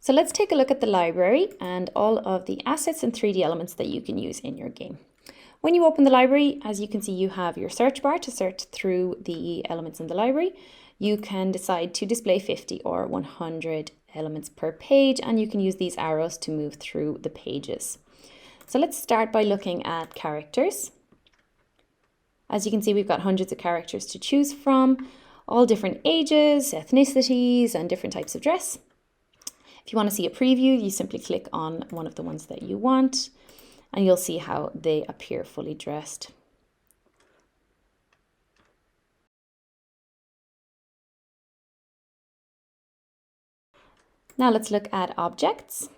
So let's take a look at the library and all of the assets and 3D elements that you can use in your game. When you open the library, as you can see, you have your search bar to search through the elements in the library. You can decide to display 50 or 100 elements per page, and you can use these arrows to move through the pages. So let's start by looking at characters. As you can see, we've got hundreds of characters to choose from, all different ages, ethnicities, and different types of dress. If you want to see a preview, you simply click on one of the ones that you want, and you'll see how they appear fully dressed. Now let's look at objects.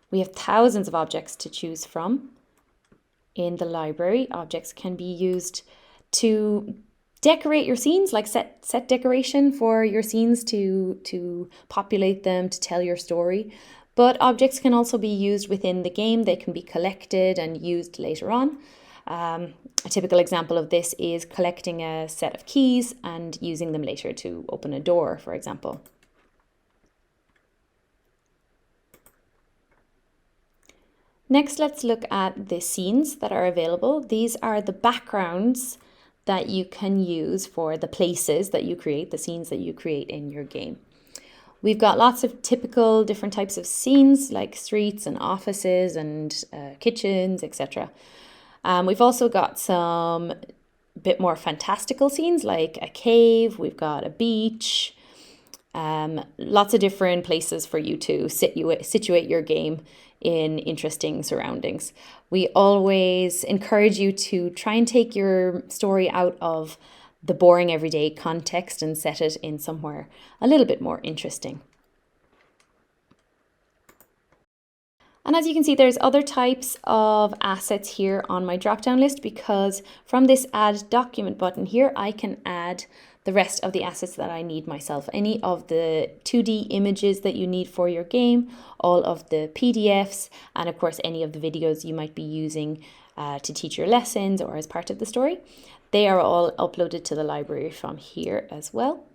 We have thousands of objects to choose from. In the library, objects can be used to decorate your scenes, like set decoration for your scenes to populate them, to tell your story. But objects can also be used within the game. They can be collected and used later on. A typical example of this is collecting a set of keys and using them later to open a door, for example. Next, let's look at the scenes that are available. These are the backgrounds that you can use for the places that you create, the scenes that you create in your game. We've got lots of typical different types of scenes like streets and offices and kitchens, etc. We've also got some bit more fantastical scenes like a cave, we've got a beach, lots of different places for you to situate your game in interesting surroundings. We always encourage you to try and take your story out of the boring everyday context and set it in somewhere a little bit more interesting. And as you can see, there's other types of assets here on my drop-down list, because from this Add Document button here, I can add the rest of the assets that I need myself. Any of the 2D images that you need for your game, all of the PDFs, and of course any of the videos you might be using to teach your lessons or as part of the story. They are all uploaded to the library from here as well.